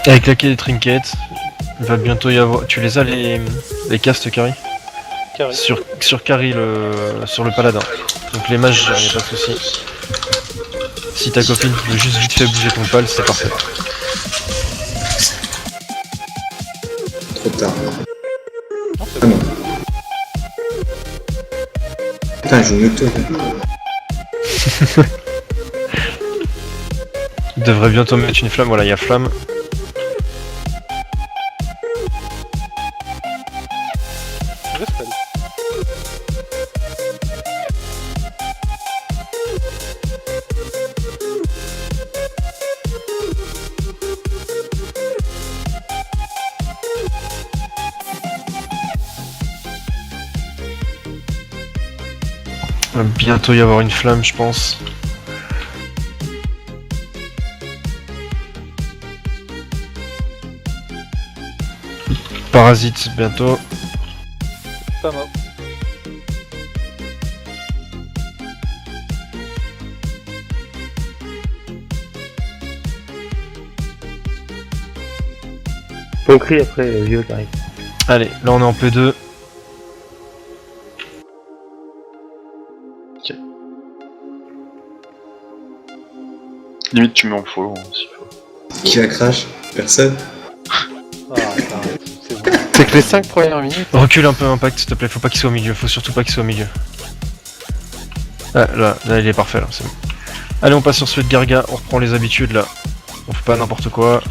Avec claquer des trinkets, il va bientôt y avoir... Tu les as les castes Kari Carré. Sur Kari, sur le paladin. Donc les mages, y'a pas de soucis. Si ta copine veut juste vite fait bouger ton pal, c'est parfait. Trop tard. Non, c'est Ah non. Putain, je me tourne. Il devrait bientôt mettre une flamme, voilà, il y a flamme. Respect. Il va bientôt y avoir une flamme, je pense. Parasite, bientôt. Pas mort. Concret après vieux qui arrive. Allez, là on est en P2. Limite, tu mets en follow s'il faut. Qui a crash? Personne? Ah, arrête, c'est bon. C'est que les 5 premières minutes. Recule un peu Impact, s'il te plaît, faut pas qu'il soit au milieu, faut surtout pas qu'il soit au milieu. Ah, là il est parfait, là, c'est bon. Allez, on passe sur celui de Garga, on reprend les habitudes là. On fait pas n'importe quoi,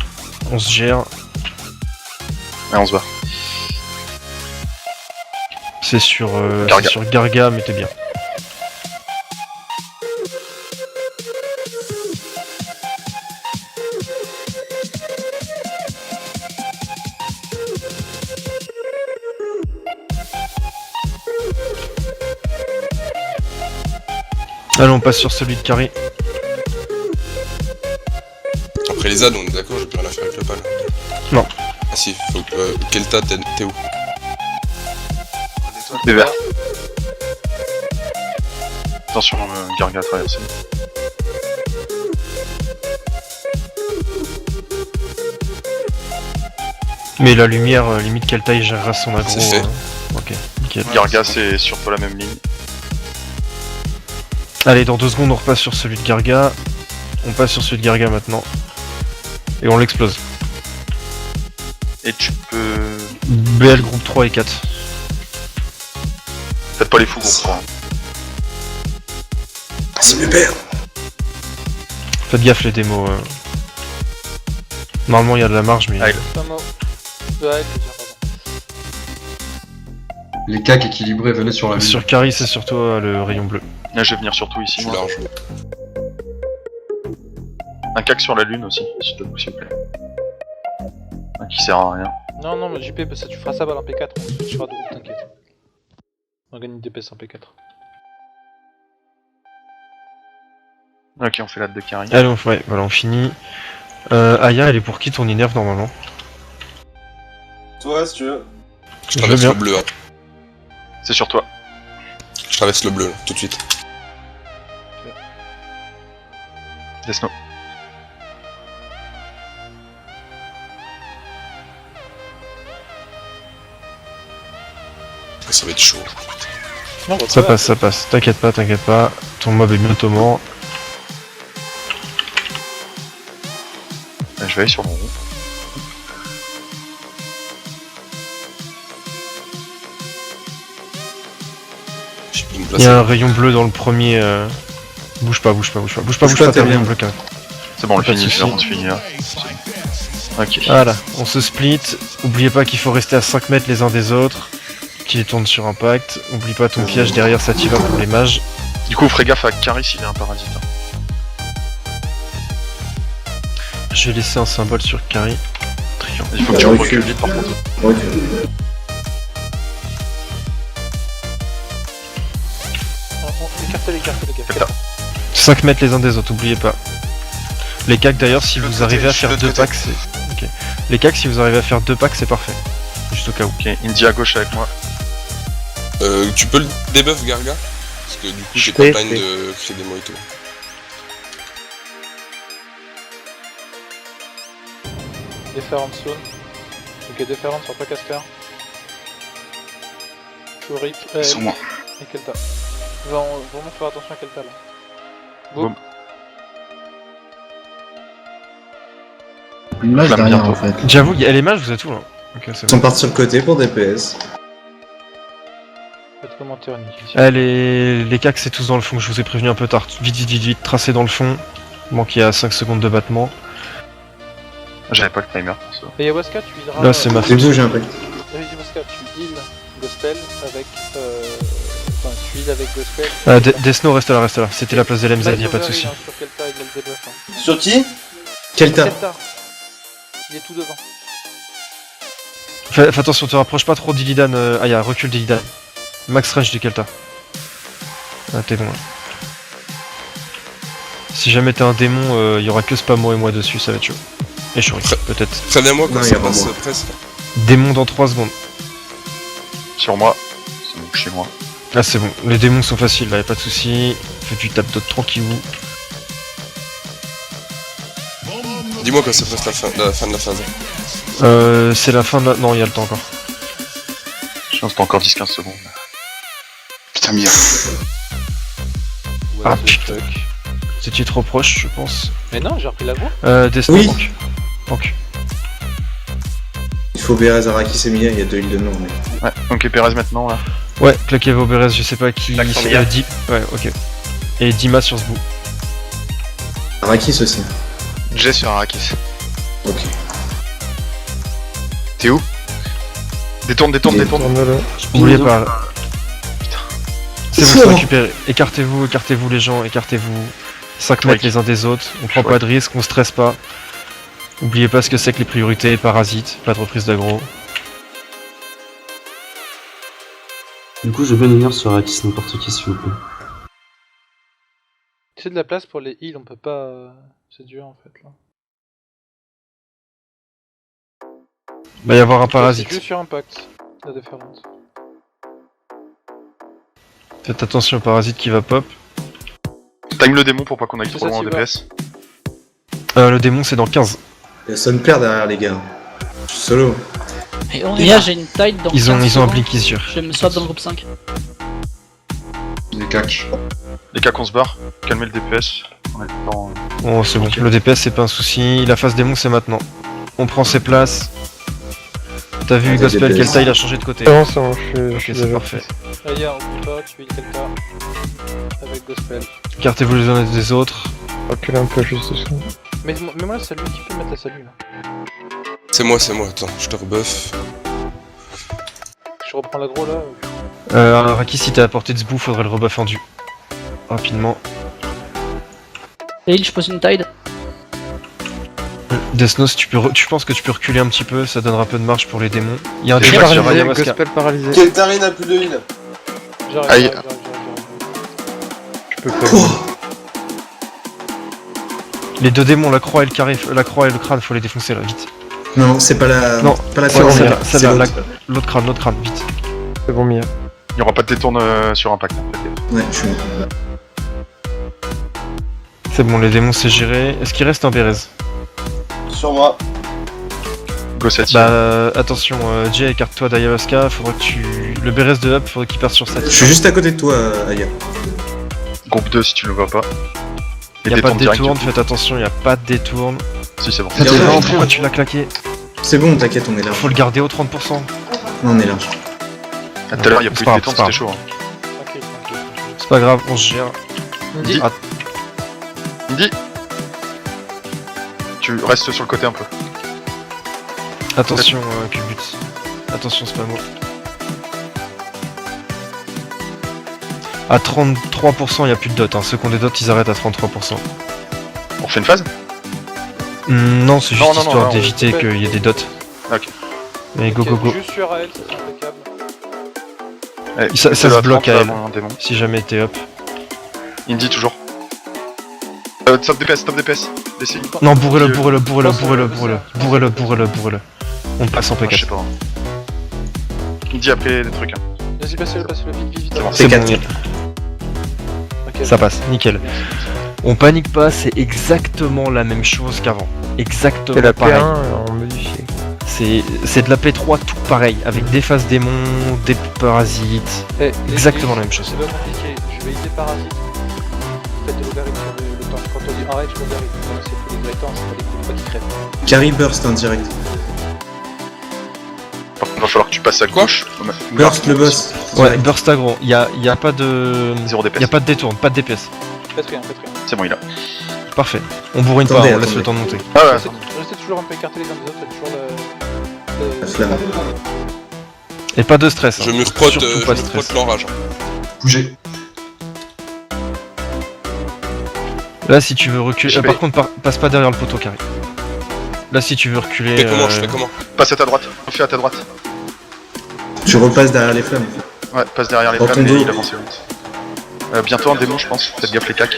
on se gère. Allez, on se bat. C'est sur, Garga. c'est sur Garga, mais t'es bien. Allez, on passe sur celui de Kari. Après les ZAD, on est d'accord, j'ai plus rien à faire avec le pal. Non. Ah si, faut que... Kelta, t'es où? Des verts. Attention, Garga à traverser. Mais la lumière, limite quelle taille gérera son aggro. C'est fait. Ok, nickel. Garga, c'est surtout la même ligne. Allez, dans 2 secondes, on repasse sur celui de Garga. On passe sur celui de Garga maintenant. Et on l'explose. Et tu peux... BL groupe 3 et 4. Faites pas les fous, groupe 3. C'est mes pères! Faites gaffe les démos. Normalement il y a de la marge mais... Ah, Pas mort. Ouais, c'est sûr, pardon. Les cacs équilibrés venaient sur la ville. Sur Kari c'est sur toi le rayon bleu. Là, je vais venir surtout Je ici. suis moi. large. Un cac sur la lune aussi, s'il te plaît. Un qui sert à rien. Non, non, mais JP, ça, tu feras ça balle en P4. On switchera de route, t'inquiète. On gagne une DPS en P4. Ok, on fait la de Kari. Allez, ouais, voilà, on finit. Aya, elle est pour qui ton inerve normalement? Toi, si tu veux. Je traverse bien. le bleu, hein. C'est sur toi. Je traverse le bleu, là, tout de suite. Laisse-nous. Ça va être chaud. Non, Ça passe. T'inquiète pas. Ton mob est bientôt mort. Je vais aller sur mon rond. J'ai pu me Il y placer. a un rayon bleu dans le premier... Bouge pas, pas, t'as t'es rayon bien. bleu quand même. C'est bon, on le Pas de finit, soucis. on se finit là. Ok. Voilà, on se split. Oubliez pas qu'il faut rester à 5 mètres les uns des autres. Qu'il tourne sur impact. Oublie pas ton piège derrière Sativa pour les mages. Du coup, ferai gaffe à Kari s'il y a un parasite. hein. Je vais laisser un symbole sur Kari. Triangle. Il faut que tu Ouais, recules vite par contre. Ok. Écartez. 5 mètres les uns des autres, oubliez pas. Les cacs d'ailleurs, si vous arrivez à faire l'autre 2 côté. packs, c'est... Ok. Les cacs, si vous arrivez à faire 2 packs, c'est parfait. Juste au cas où. Ok, Indy à gauche avec moi. Tu peux le debuff Garga? Parce que du coup, j'ai fais, pas plein je fais. de créer des mojitos. Déferrant zone. Ok, déferrant sur pas caster. Chourik. Sur moi. Et Kelta. Va vraiment faire attention à Kelta là. Boum. Boum. Une mage Flamme derrière bientôt. en fait. J'avoue, il y a les mages, vous êtes où là? Ok, c'est Ils bon. sont partis sur le côté pour DPS. Faites commentaire Nick ici. Les cacs c'est tous dans le fond, je vous ai prévenu un peu tard. Vite, tracez dans le fond. Manque il y a 5 secondes de battement. J'avais pas le timer pour ça. Et Yawaska, tu healeras. Là c'est ma Je faute. bouge un peu. Yawaska, tu heal Gospel avec. Enfin, tu heal avec Gospel. Desno reste là. C'était la place des LMZ, y a pas de Overheal, soucis. hein, sur Kelta, il a le debuff. Hein. Sur qui? Kelta. Kelta. Il est tout devant. Fais attention, te rapproche pas trop d'Illidan. Aya, recule d'Illidan. Max range de Kelta. Ah, t'es bon là. Si jamais t'es un démon, y aura que Spamo et moi dessus, ça va être chaud. Et Shuriken, peut-être. Préviens-moi quand Non, ça y a pas passe moi. presque. Démon dans 3 secondes. Sur moi. C'est bon, chez moi. Ah c'est bon, les démons sont faciles là, y a pas de soucis. Fais du tap d'autres tranquillou. Dis-moi quand c'est presque la fin de la phase. C'est la fin de la... Non, y a le temps encore. Je pense que t'as encore 10-15 secondes. Putain, merde. Ah, What the putain. fuck. C'était trop proche, je pense. Mais non, j'ai repris la voie. Desno, Oui. Pank. Il faut Bérez, Arrakis et Mia, il y a 2 heals de mort. Mais... Ouais, donc Pérez maintenant là. Ouais, claquez vos Beres, je sais pas qui... Claque sur Mia. Ouais, ok. Et Dima sur ce bout. Arrakis aussi. J sur Arrakis. Ok. T'es où? Détourne. Tourne-le. Oubliez pas. C'est bon, C'est c'est bon. récupéré. Écartez-vous les gens, écartez-vous. 5 mètres les uns des autres, on prend pas de risque, on stresse pas. Oubliez pas ce que c'est que les priorités, parasites, pas de reprise d'aggro. Du coup, je veux une sur Akis n'importe qui, s'il vous plaît. C'est de la place pour les heals, on peut pas. C'est dur en fait là. Va y avoir un C'est parasite. juste sur impact, la différence. Faites attention au parasite qui va pop. Time le démon pour pas qu'on aille C'est trop ça, loin en tu vas. DPS. Le démon c'est dans 15. Il y a Sonper derrière les gars. Je suis solo. Et on est là, j'ai une tide dans Ils ont 15 un secondes. blink qui se jure. Je me swap dans le groupe 5. Les cacs. Les cas qu'on se barre, calmez le DPS. On est dans... Bon c'est bon, le DPS c'est pas un souci, la phase démon c'est maintenant. On prend ses places. T'as vu Ah, Gospel, DPS. Kelta il a changé de côté. Non, c'est bon, je Ok suis c'est déjà parfait. Aya, oublie pas, tu heal Kelta. Avec Gospel. Écartez-vous les uns des autres. recule un peu juste dessous. Mais moi la salut, qui peut mettre la salut là? C'est moi, attends, je te rebuff. Je reprends l'agro là. Raki si t'es à portée de ce bout, faudrait le rebuff en du. Rapidement. Et je pose une tide. Desnos, tu penses que tu peux reculer un petit peu, ça donnera un peu de marge pour les démons. Il y a un Et démon sur Paralysé, Ayahuasca. Gospel paralysé. Keltari n'a plus de heal. J'arrive, Aïe. j'arrive. Je peux pas. Les deux démons, la croix et le carré, la croix et le crâne, faut les défoncer là, vite. Non, c'est pas la. Non, pas la c'est bon, couronne, celle-là, c'est celle-là, l'autre. l'autre crâne, vite. C'est bon, Mia. Il y aura pas de détourne sur impact. Ouais, je suis. C'est bon, les démons c'est géré. Est-ce qu'il reste un Bérez? Sur moi. Gossati. Bah attention, Jay, écarte-toi d'Ayahuasca, faudra que tu... Le Bérez de Up, faudrait qu'il parte sur 7. Je suis juste à côté de toi, Aya. Groupe 2 si tu le vois pas. Et Y'a pas de direct. détourne, faites attention, y'a pas de détourne. Si c'est bon. Attends, Non, attends. pourquoi tu l'as claqué? C'est bon, t'inquiète, on est large. Faut le garder au 30%. Non, on est large. Ah, tout à l'heure il y a C'est plus pas de grave, détourne, c'est c'était pas chaud. Hein. Tranquille. C'est pas grave, on se gère. Indy. Ah. Indy. Tu restes sur le côté un peu. Attention, Cubut. Attention, c'est pas moi. À 33%, y'a plus de dot. Hein. Ceux qui ont des dots, ils arrêtent à 33%. On refait une phase? Non, c'est juste Non, non, histoire non, d'éviter on- qu'il y ait des dots. Ok. Mais go, Ok, go, go. Juste sur AL, c'est impeccable. Ouais, Ça c'est se la bloque 30, à là, elle. avant un démon. Si jamais t'es up. Indy toujours. Top DPS. Laissez. Non, bourrez-le. On passe en Je sais P4. pas. Indy après des trucs. Hein. Vas-y, passez-le, vite. C'est bon. C'est bon, P4. Ok, ça passe, nickel. On panique pas, c'est exactement la même chose qu'avant. Exactement C'est la pareil. P1 en modifié. C'est de la P3 tout pareil, avec des phases démons, des parasites. Exactement la même chose. C'est pas compliqué, je vais hiter parasite. Faites de l'overhit sur le temps. Quand on dit arrête, je l'overhit. Donc c'est tous les vrais temps, c'est pas les coups pas qui crèvent. Carry burst, hein, direct. Par contre, il va falloir que tu passes à gauche. Burst le boss. Ouais, Direct. burst aggro, y a pas de... Zéro DPS. Y a pas de détourne, pas de DPS. Faites rien, faites rien. C'est bon, il a. Parfait. On bourrine pas, Attendez, on laisse attendez. le temps de monter. Ah ouais, Restez toujours un peu écartés les uns des autres, faites toujours La flamme. Et pas de stress. Je hein. me reprote, Surtout je pas me de stress. reprote l'enrage. Bougez. Là, si tu veux reculer... Je vais- par contre, passe pas derrière le poteau, carré. Là, si tu veux reculer... Fais comment, je fais comment? passe à ta droite. Fais à ta droite. Tu repasses derrière les flammes. Ouais, passe derrière les Dans flammes ton et dos. il avance vite. Bientôt un démon, je pense. Faites gaffe les cacs.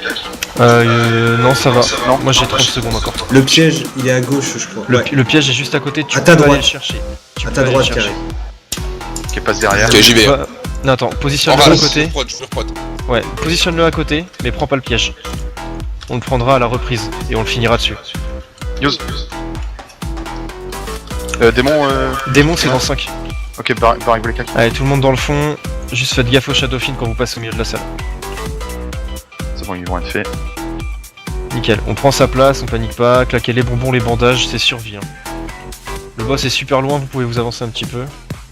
non, ça va. Non. Moi, j'ai 30 secondes encore. Le piège, il est à gauche, je crois. Le, Ouais. le piège est juste à côté, tu À peux ta aller droite. le chercher. Tu À peux ta aller droite, le carré. chercher. Ok, passe derrière. Ok, j'y vais. Bah, non, attends, positionne-le à Enrage, je côté. me reprote, je me reprote. Ouais, positionne-le à côté, mais prends pas le piège. On le prendra à la reprise et on le finira dessus. Use. Démon, Démon, c'est dans 5. ok, barrez-vous les cacs. Allez, tout le monde dans le fond. Juste faites gaffe au Shadowfiend quand vous passez au milieu de la salle. C'est bon, ils vont être faits. Nickel, on prend sa place, on panique pas, claquez les bonbons, les bandages, c'est survie. Hein. Le boss est super loin, vous pouvez vous avancer un petit peu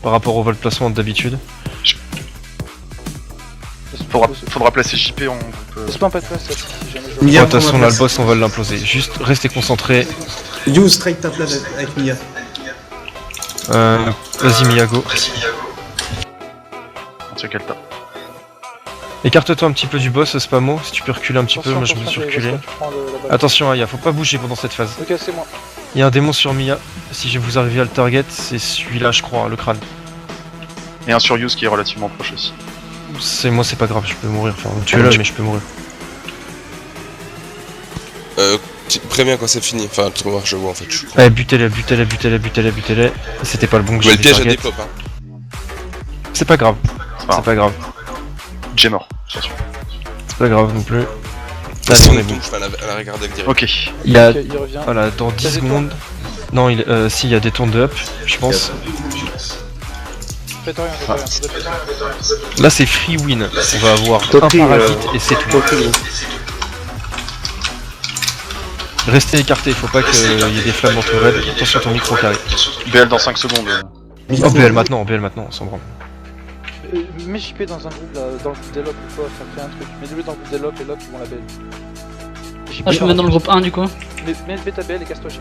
par rapport au vol placement d'habitude. Faudra placer JP en groupe. Laisse pas un pas de place, si jamais je... Mia, De toute prends façon, ma là, le place. boss, on va l'imploser. Juste restez concentrés. You, strike ta place avec Mia. Vas-y, Miyago. On tient quel tas. Écarte-toi un petit peu du boss, Spamo, si tu peux reculer un petit peu. Moi, je me suis reculé. Attention, Aya, faut pas bouger pendant cette phase. Ok, c'est moi. Il y a un démon sur Mia. Si je vous arrivez à le target, c'est celui-là, je crois, hein, le crâne. Et un sur Use qui est relativement proche aussi. C'est moi, c'est pas grave, je peux mourir. Enfin, tu es là, mais je peux mourir. Préviens quand c'est fini. Enfin, tu vois, je vois en fait. Allez, butez-les, butez-les, butez-les, butez-les, butez-les. C'était pas le bon que Ouais, le j'avais piège à target. des pop, hein. C'est pas grave. Ah. C'est pas grave. J'ai mort, attention. C'est pas grave non plus. Allez, Si on on est bon. tombe, je fais à la regarder direct. Ok. Il y a... Ok, il revient. Voilà, dans 10 T'as des secondes... Non, si, il y a des tours de up, je pense. Faites rien, faites rien. Là, c'est free win. On va avoir un Topi, parasite et c'est tout. Restez écartés, faut pas qu'il y ait des flammes entre raids. Attention à ton micro carré. BL dans 5 secondes. Oh, BL maintenant, on s'en branle. Mets JP dans un groupe là, dans le groupe des locks ou quoi, ça fait un truc. Mets-le dans le groupe des locks, les locks ils vont la belle. Ah, je peux mettre dans le groupe 1 du coup. Mets ta BL et casse-toi JP.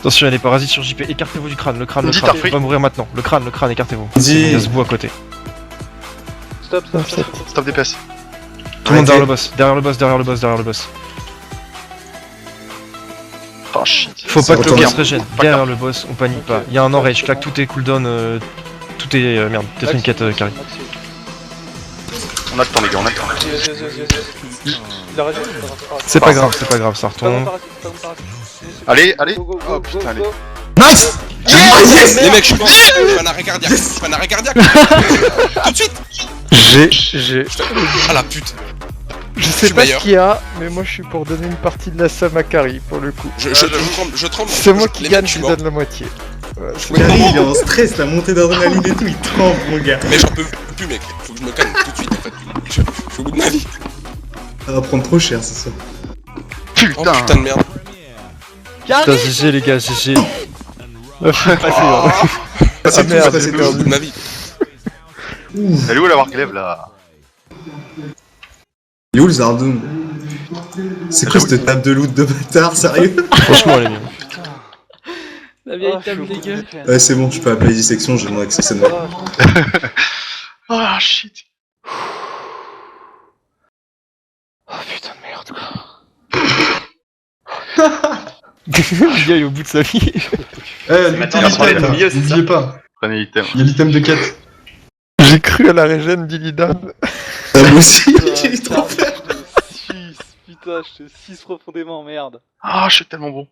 Attention, il y a des parasites sur JP. Écartez-vous du crâne, le crâne, le Dis crâne. Tarfree. On va mourir maintenant. Le crâne, écartez-vous. Dis- Il y a ce bout à côté. Stop, stop, stop. Stop DPS. Tout le monde Arrêtez. derrière le boss, derrière le boss, derrière le boss. Oh shit. Faut Ça pas que le retourne. boss régène. Derrière le boss, on panique pas. Il y a un enrage, claque tout est cooldown, tout est... merde, peut-être une quête carré. Maxi. On a le temps les gars, on a le temps. Vas-y. Il a raison, il a raison. C'est pas grave, ça C'est pas mon retombe. parasite, c'est pas mon parasite. Allez, allez. Go, go, go, Oh go, putain, allez. go. Nice! Les mecs, je suis mort. Je fais un arrêt cardiaque. Je fais un arrêt cardiaque. Tout de suite. J'ai... Ah la pute. Je suis sais pas meilleur. ce qu'il y a, mais moi je suis pour donner une partie de la somme à Kari, pour le coup. Je tremble, je tremble. C'est moi qui Les gagne, mecs, je suis lui mort. donne la moitié. Ouais, c'est- Carry, il est en stress, la montée d'adrénaline et tout, il tremble, mon gars. Mais j'en peux plus, mec. Faut que je me calme tout de suite en fait. Je suis au bout de ma vie. Ça va prendre trop cher, c'est ça. Oh putain de merde. Putain, GG les gars, GG. La fin est passée, hein. Ah, c'est merde, tout, j'ai c'est Au bout tout. de ma vie. Elle est où la Warglaive là? Il est où le Zardoum? C'est quoi cette table de loot de bâtard, sérieux? Franchement, elle est bien. La vieille Ah, je suis table au bout dégueu. de la peine. Ouais, c'est bon, je peux appeler dissection, j'ai mon accès, c'est moi. Ah shit. Oh putain de merde quoi. Le gars est au bout de sa vie. Mettez l'item, n'oubliez pas. Prenez l'item. Il y a l'item de quête. J'ai cru à la régène d'Illidan. Ah, moi aussi, j'ai eu trop peur. Putain, je te 6 profondément, merde. Ah, je suis tellement bon.